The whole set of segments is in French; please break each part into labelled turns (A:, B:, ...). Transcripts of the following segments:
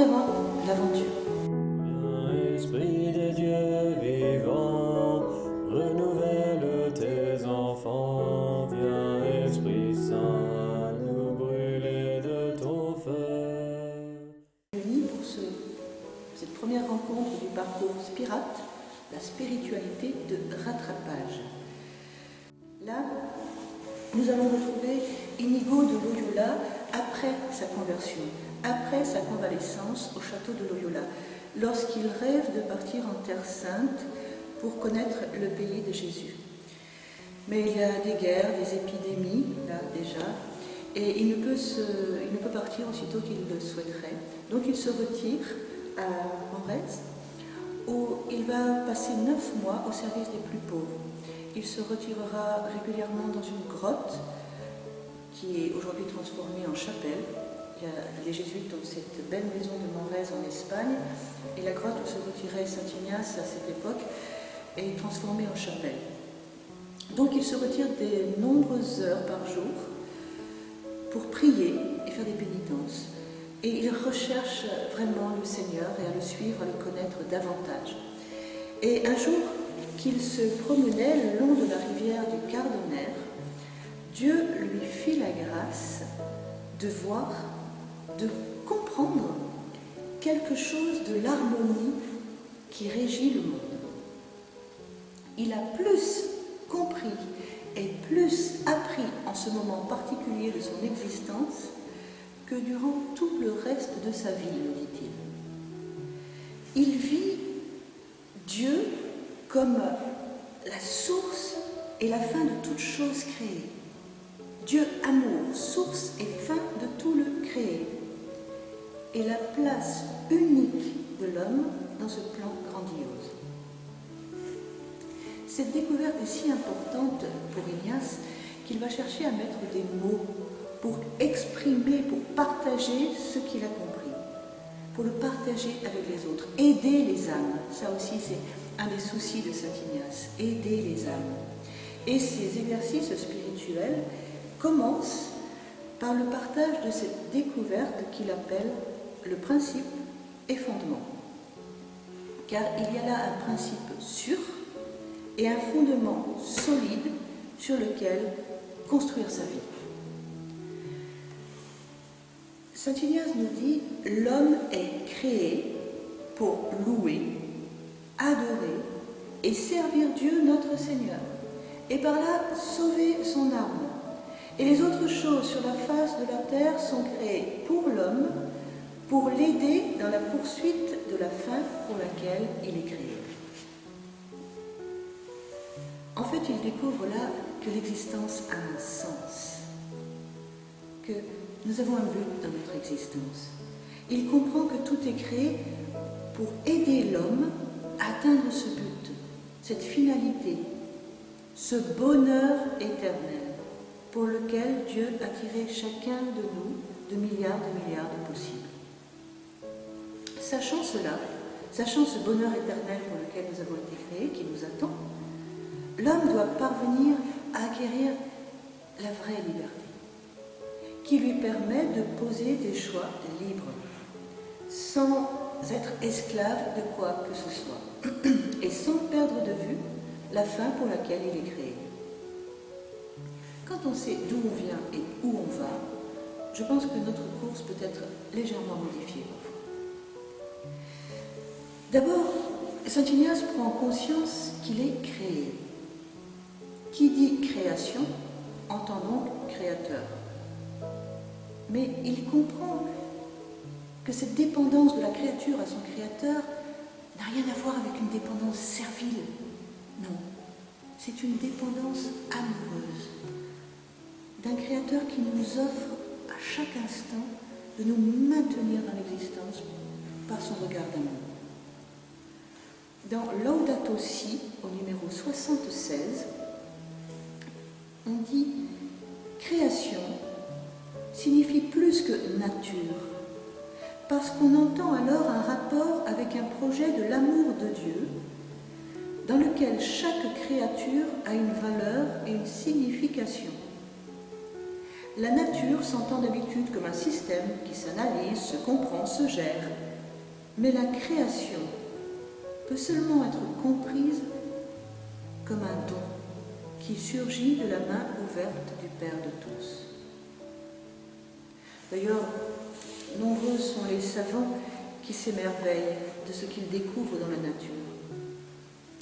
A: avant l'aventure.
B: Viens, Esprit des dieux vivants, renouvelle tes enfants. Viens, Esprit Saint, nous brûler de ton feu.
A: Réunis pour cette première rencontre du parcours Spirate, la spiritualité de rattrapage. Là, nous allons retrouver Inigo de Loyola après sa conversion, après sa convalescence au château de Loyola, lorsqu'il rêve de partir en Terre Sainte pour connaître le pays de Jésus. Mais il y a des guerres, des épidémies, là déjà, et il ne peut partir aussitôt qu'il le souhaiterait. Donc il se retire à Morez, où il va passer 9 mois au service des plus pauvres. Il se retirera régulièrement dans une grotte qui est aujourd'hui transformée en chapelle. Les jésuites ont cette belle maison de Morez en Espagne, et la grotte où se retirait Saint Ignace à cette époque est transformée en chapelle. Donc il se retire de nombreuses heures par jour pour prier et faire des pénitences. Et il recherche vraiment le Seigneur et à le suivre, à le connaître davantage. Et un jour qu'il se promenait le long de la rivière du Gardner, Dieu lui fit la grâce de voir, de comprendre quelque chose de l'harmonie qui régit le monde. Il a plus compris et plus appris en ce moment particulier de son existence que durant tout le reste de sa vie, le dit-il. Il vit Dieu comme la source et la fin de toute chose créée. Dieu amour, source et fin de tout le créé, et la place unique de l'homme dans ce plan grandiose. Cette découverte est si importante pour Ignace qu'il va chercher à mettre des mots pour exprimer, pour partager ce qu'il a compris, pour le partager avec les autres, aider les âmes. Ça aussi, c'est un des soucis de Saint Ignace, aider les âmes. Et ces exercices spirituels commencent par le partage de cette découverte qu'il appelle le principe et fondement. Car il y a là un principe sûr et un fondement solide sur lequel construire sa vie. Saint Ignace nous dit « L'homme est créé pour louer, adorer et servir Dieu notre Seigneur, et par là sauver son âme. Et les autres choses sur la face de la terre sont créées pour l'homme, pour l'aider dans la poursuite de la fin pour laquelle il est créé. » En fait, il découvre là que l'existence a un sens, que nous avons un but dans notre existence. Il comprend que tout est créé pour aider l'homme à atteindre ce but, cette finalité, ce bonheur éternel pour lequel Dieu a tiré chacun de nous de milliards de possibles. Sachant cela, sachant ce bonheur éternel pour lequel nous avons été créés, qui nous attend, l'homme doit parvenir à acquérir la vraie liberté, qui lui permet de poser des choix libres, sans être esclave de quoi que ce soit, et sans perdre de vue la fin pour laquelle il est créé. Quand on sait d'où on vient et où on va, je pense que notre course peut être légèrement modifiée parfois. D'abord, Saint Ignace prend conscience qu'il est créé. Qui dit création entend donc créateur. Mais il comprend que cette dépendance de la créature à son créateur n'a rien à voir avec une dépendance servile. Non, c'est une dépendance amoureuse d'un créateur qui nous offre à chaque instant de nous maintenir dans l'existence par son regard d'amour. Dans Laudato Si, au numéro 76, on dit « Création » signifie plus que nature, parce qu'on entend alors un rapport avec un projet de l'amour de Dieu, dans lequel chaque créature a une valeur et une signification. La nature s'entend d'habitude comme un système qui s'analyse, se comprend, se gère, Mais la création peut seulement être comprise comme un don qui surgit de la main ouverte du Père de tous. D'ailleurs, nombreux sont les savants qui s'émerveillent de ce qu'ils découvrent dans la nature.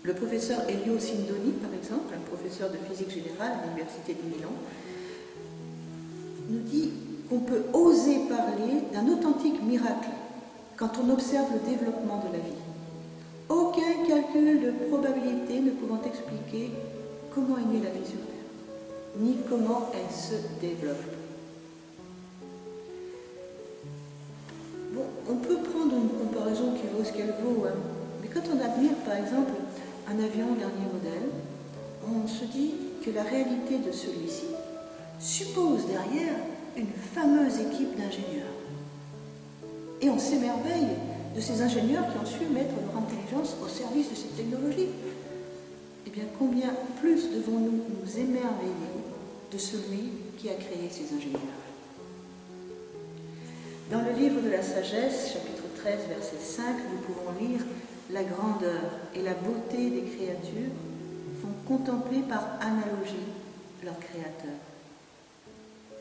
A: Le professeur Elio Sindoni, par exemple, un professeur de physique générale à l'Université de Milan, nous dit qu'on peut oser parler d'un authentique miracle quand on observe le développement de la vie. Aucun calcul de probabilité ne pouvant expliquer comment est née la vie sur Terre, ni comment elle se développe. Bon, on peut prendre une comparaison qui vaut ce qu'elle vaut, hein. Mais quand on admire par exemple un avion dernier modèle, on se dit que la réalité de celui-ci suppose derrière une fameuse équipe d'ingénieurs. Et on s'émerveille de ces ingénieurs qui ont su mettre leur intelligence au service de cette technologie. Eh bien, combien plus devons-nous nous émerveiller de celui qui a créé ces ingénieurs? Dans le livre de la sagesse, chapitre 13, verset 5, nous pouvons lire « La grandeur et la beauté des créatures font contempler par analogie leur Créateur ».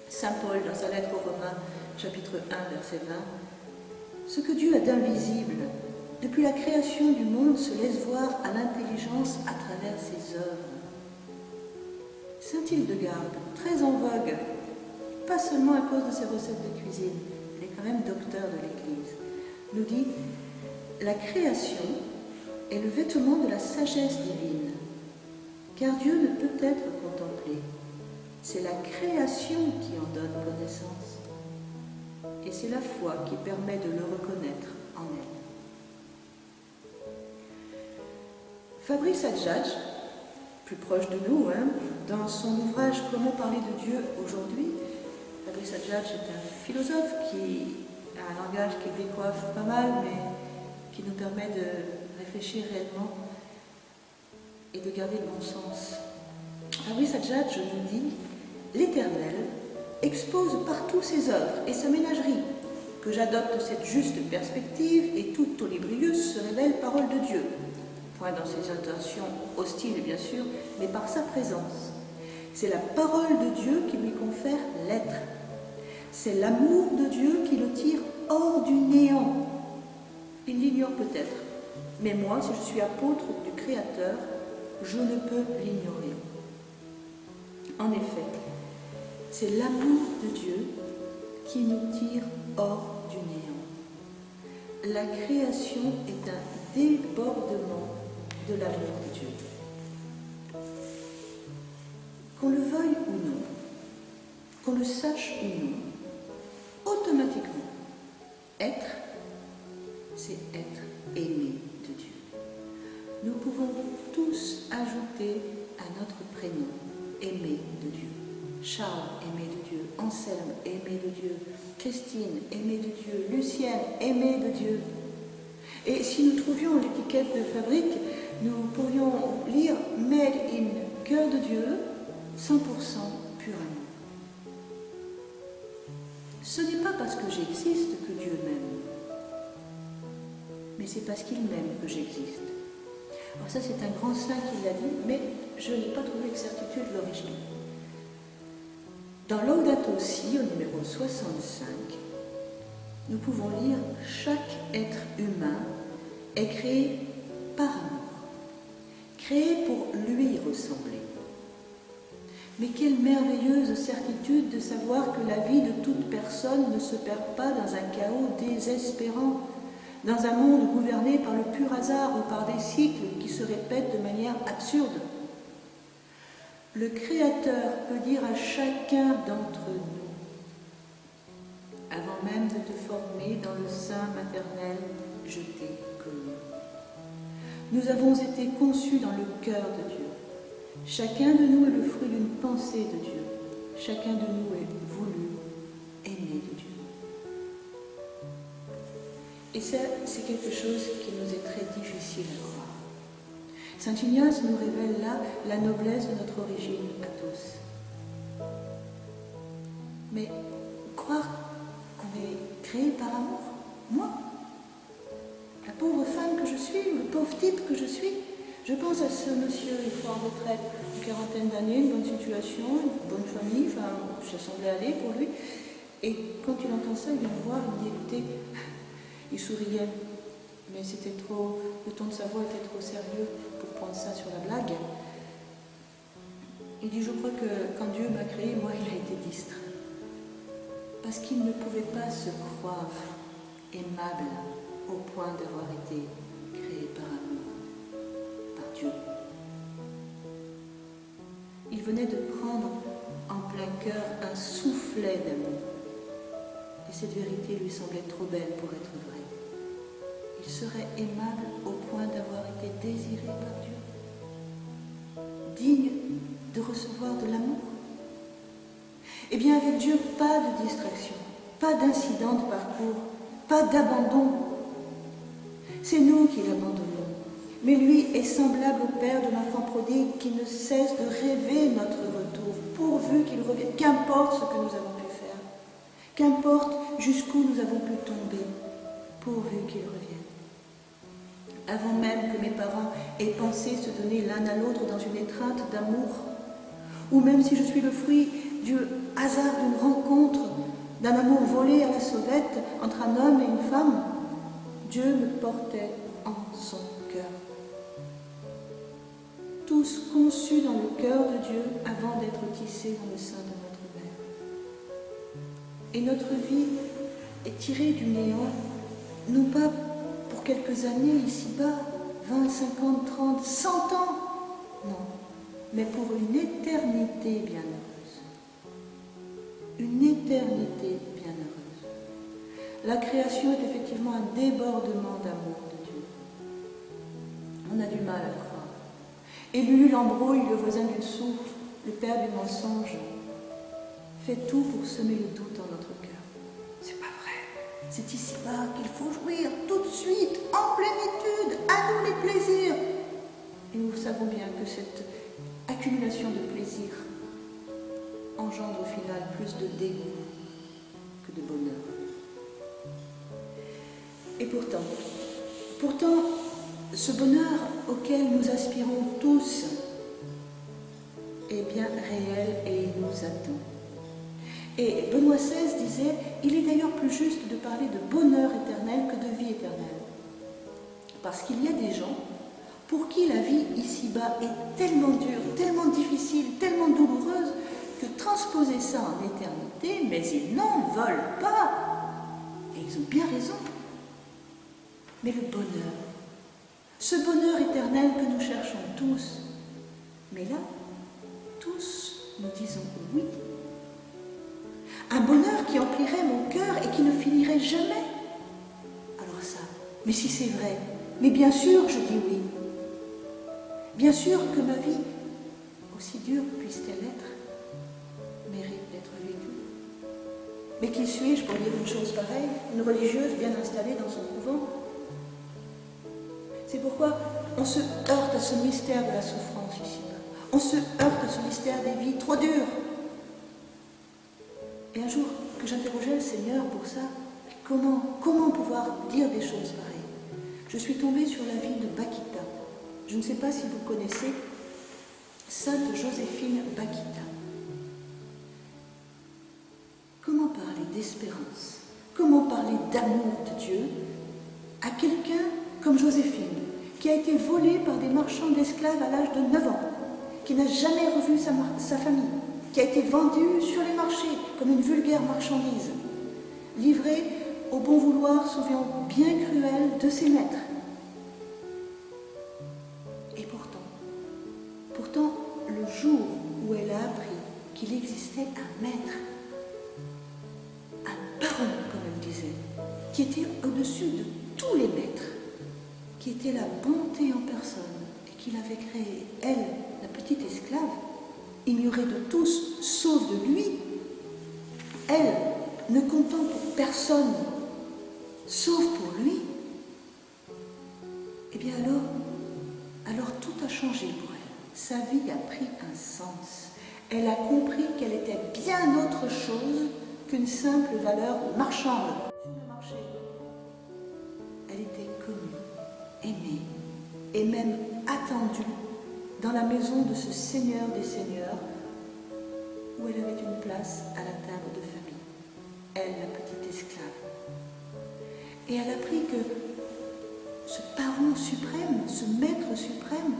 A: Saint Paul, dans sa lettre aux Romains, chapitre 1, verset 20, « Ce que Dieu a d'invisible, depuis la création du monde, se laisse voir à l'intelligence à travers ses œuvres. » Saint Hildegarde, très en vogue, pas seulement à cause de ses recettes de cuisine, il est quand même docteur de l'Église, nous dit « La création est le vêtement de la sagesse divine, car Dieu ne peut être contemplé. C'est la création qui en donne connaissance, et c'est la foi qui permet de le reconnaître en elle. » Fabrice Adjadj, plus proche de nous, dans son ouvrage « Comment parler de Dieu aujourd'hui », Fabrice Adjadj est un philosophe qui a un langage qui décoiffe pas mal, mais qui nous permet de réfléchir réellement et de garder le bon sens. Fabrice Adjadj nous dit « L'Éternel expose partout ses œuvres et sa ménagerie. Que j'adopte cette juste perspective et toute Olibrius se révèle parole de Dieu. » Point dans ses intentions hostiles, bien sûr, mais par sa présence. C'est la parole de Dieu qui lui confère l'être. C'est l'amour de Dieu qui le tire hors du néant. Il l'ignore peut-être, mais moi, si je suis apôtre du Créateur, je ne peux l'ignorer. En effet, c'est l'amour de Dieu qui nous tire hors du néant. La création est un débordement de l'amour de Dieu. Qu'on le veuille ou non, qu'on le sache ou non, automatiquement, être, c'est être aimé de Dieu. Nous pouvons tous ajouter à notre prénom aimé de Dieu. Charles, aimé de Dieu. Anselme, aimé de Dieu. Christine, aimé de Dieu. Lucienne, aimé de Dieu. Et si nous trouvions l'étiquette de fabrique, nous pourrions lire « Made in cœur de Dieu », 100% pur amour. Ce n'est pas parce que j'existe que Dieu m'aime, mais c'est parce qu'il m'aime que j'existe. Alors ça, c'est un grand saint qui l'a dit, mais je n'ai pas trouvé avec certitude l'origine. Dans Laudato Si, au numéro 65, nous pouvons lire « Chaque être humain est créé par amour, créé pour lui ressembler. » Mais quelle merveilleuse certitude de savoir que la vie de toute personne ne se perd pas dans un chaos désespérant, dans un monde gouverné par le pur hasard ou par des cycles qui se répètent de manière absurde. Le Créateur peut dire à chacun d'entre nous, avant même de te former dans le sein maternel, je t'ai connu. Nous avons été conçus dans le cœur de Dieu. Chacun de nous est le fruit d'une pensée de Dieu. Chacun de nous est voulu, aimé de Dieu. Et ça, c'est quelque chose qui nous est très difficile à croire. Saint Ignace nous révèle là la noblesse de notre origine à tous. Mais croire qu'on est créé par amour, moi, pauvre femme que je suis, le pauvre type que je suis. Je pense à ce monsieur, une fois en retraite, une quarantaine d'années, une bonne situation, une bonne famille, enfin, ça semblait aller pour lui. Et quand il entend ça, il vient me voir, il me dit, écoutez, il souriait, mais c'était trop, le ton de sa voix était trop sérieux pour prendre ça sur la blague. Il dit, je crois que quand Dieu m'a créé, moi, il a été distrait. Parce qu'il ne pouvait pas se croire aimable au point d'avoir été créé par amour, par Dieu. Il venait de prendre en plein cœur un soufflet d'amour. Et cette vérité lui semblait trop belle pour être vraie. Il serait aimable au point d'avoir été désiré par Dieu, digne de recevoir de l'amour. Eh bien, avec Dieu, pas de distraction, pas d'incident de parcours, pas d'abandon. C'est nous qui l'abandonnons. Mais lui est semblable au père de l'enfant prodigue qui ne cesse de rêver notre retour, pourvu qu'il revienne. Qu'importe ce que nous avons pu faire, qu'importe jusqu'où nous avons pu tomber, pourvu qu'il revienne. Avant même que mes parents aient pensé se donner l'un à l'autre dans une étreinte d'amour, ou même si je suis le fruit du hasard d'une rencontre, d'un amour volé à la sauvette entre un homme et une femme, Dieu me portait en son cœur. Tous conçus dans le cœur de Dieu avant d'être tissés dans le sein de notre mère. Et notre vie est tirée du néant, non pas pour quelques années ici-bas, 20, 50, 30, 100 ans, non, mais pour une éternité bienheureuse. Une éternité bienheureuse. La création est effectivement un débordement d'amour de Dieu. On a du mal à le croire. Et Lulu l'embrouille, le voisin du dessous, le père du mensonge, fait tout pour semer le doute en notre cœur. C'est pas vrai. C'est ici-bas qu'il faut jouir tout de suite, en plénitude, à nous les plaisirs. Et nous savons bien que cette accumulation de plaisirs engendre au final plus de dégoût que de bonheur. Et pourtant, ce bonheur auquel nous aspirons tous est bien réel et il nous attend. Et Benoît XVI disait, il est d'ailleurs plus juste de parler de bonheur éternel que de vie éternelle. Parce qu'il y a des gens pour qui la vie ici-bas est tellement dure, tellement difficile, tellement douloureuse, que transposer ça en éternité, mais ils n'en veulent pas. Et ils ont bien raison. Mais le bonheur, ce bonheur éternel que nous cherchons tous, mais là, tous nous disons oui. Un bonheur qui emplirait mon cœur et qui ne finirait jamais. Alors ça, mais si c'est vrai, mais bien sûr je dis oui. Bien sûr que ma vie, aussi dure puisse-t-elle être, mérite d'être vécue. Mais qui suis-je pour dire une chose pareille, une religieuse bien installée dans son couvent? C'est pourquoi on se heurte à ce mystère de la souffrance ici-bas. On se heurte à ce mystère des vies trop dures. Et un jour que j'interrogeais le Seigneur pour ça, comment pouvoir dire des choses pareilles? Je suis tombée sur la vie de Bakita. Je ne sais pas si vous connaissez Sainte Joséphine Bakita. Comment parler d'espérance? Comment parler d'amour de Dieu à quelqu'un comme Joséphine, qui a été volée par des marchands d'esclaves à l'âge de 9 ans, qui n'a jamais revu sa famille, qui a été vendue sur les marchés comme une vulgaire marchandise, livrée au bon vouloir souvent bien cruel de ses maîtres. Et pourtant, le jour où elle a appris qu'il existait un maître, un baron, comme elle disait, qui était au-dessus de tous les maîtres, qui était la bonté en personne et qui l'avait créée, elle, la petite esclave, ignorée de tous, sauf de lui, elle, ne comptant pour personne, sauf pour lui, eh bien alors tout a changé pour elle. Sa vie a pris un sens. Elle a compris qu'elle était bien autre chose qu'une simple valeur marchande sur le marché. Elle était connue. même attendue dans la maison de ce Seigneur des Seigneurs, où elle avait une place à la table de famille, elle, la petite esclave. Et elle apprit que ce parent suprême, ce maître suprême,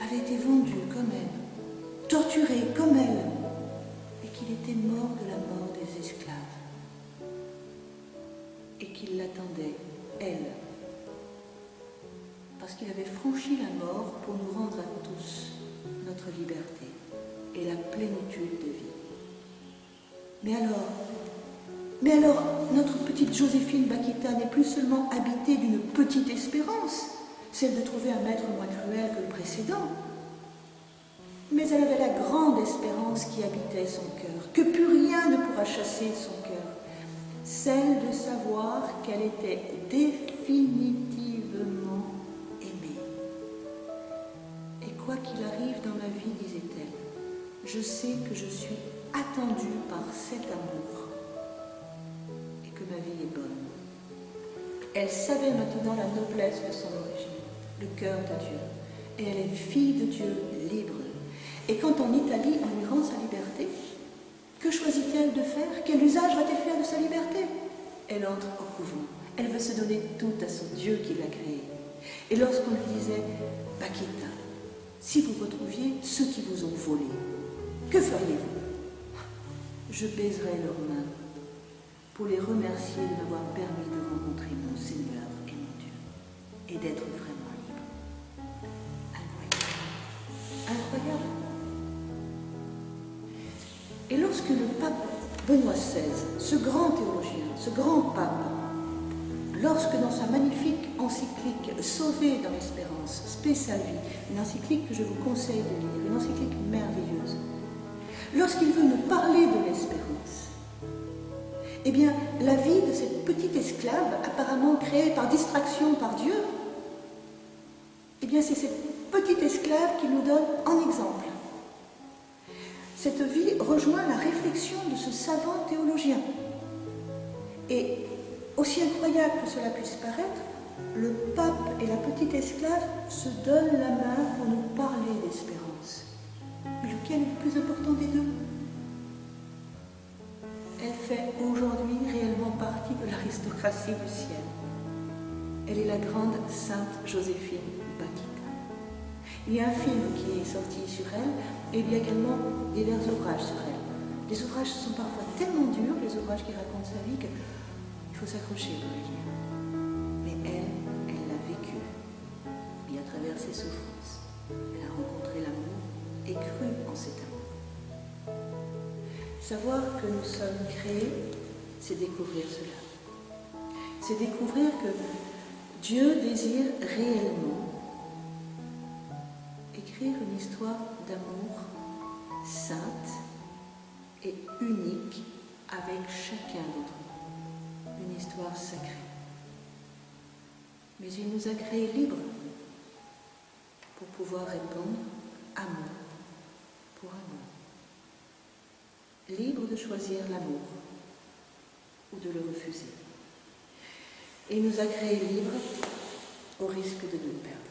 A: avait été vendu comme elle, torturé comme elle, et qu'il était mort de la mort des esclaves, et qu'il l'attendait, elle, parce qu'il avait franchi la mort pour nous rendre à tous notre liberté et la plénitude de vie. Mais alors, notre petite Joséphine Bakhita n'est plus seulement habitée d'une petite espérance, celle de trouver un maître moins cruel que le précédent, mais elle avait la grande espérance qui habitait son cœur, que plus rien ne pourra chasser de son cœur, celle de savoir qu'elle était définitivement aimée. Et quoi qu'il arrive dans ma vie, disait-elle, je sais que je suis attendue par cet amour et que ma vie est bonne. Elle savait maintenant la noblesse de son origine, le cœur de Dieu, et elle est fille de Dieu libre. Et quand en Italie on lui rend sa liberté, que choisit-elle de faire? Quel usage va-t-elle faire de sa liberté? Elle entre au couvent. Elle veut se donner tout à son Dieu qui l'a créée. Et lorsqu'on lui disait « Bakhita, si vous retrouviez ceux qui vous ont volé, que feriez-vous » ? Je baiserais leurs mains pour les remercier de m'avoir permis de rencontrer mon Seigneur et mon Dieu et d'être vraiment libre. Incroyable. Incroyable. Et lorsque le pape Benoît XVI, ce grand théologien, ce grand pape, lorsque dans sa magnifique encyclique « Sauvé dans l'espérance », Spe Salvi, une encyclique que je vous conseille de lire, une encyclique merveilleuse, lorsqu'il veut nous parler de l'espérance, eh bien, la vie de cette petite esclave, apparemment créée par distraction par Dieu, eh bien, c'est cette petite esclave qui nous donne en exemple. Cette vie rejoint la réflexion de ce savant théologien. Et aussi incroyable que cela puisse paraître, le pape et la petite esclave se donnent la main pour nous parler d'espérance. Mais lequel est le plus important des deux? Elle fait aujourd'hui réellement partie de l'aristocratie du ciel. Elle est la grande sainte Joséphine Bakhita. Il y a un film qui est sorti sur elle, et il y a également divers ouvrages sur elle. Les ouvrages sont parfois tellement durs, les ouvrages qui racontent sa vie, qu'il faut s'accrocher pour les lire. Mais elle l'a vécu. Et à travers ses souffrances, elle a rencontré l'amour et cru en cet amour. Savoir que nous sommes créés, c'est découvrir cela. C'est découvrir que Dieu désire réellement écrire une histoire d'amour sainte et unique avec chacun d'entre nous. Une histoire sacrée. Mais il nous a créés libres pour pouvoir répondre amour pour amour. Libres de choisir l'amour ou de le refuser. Et il nous a créés libres au risque de nous perdre.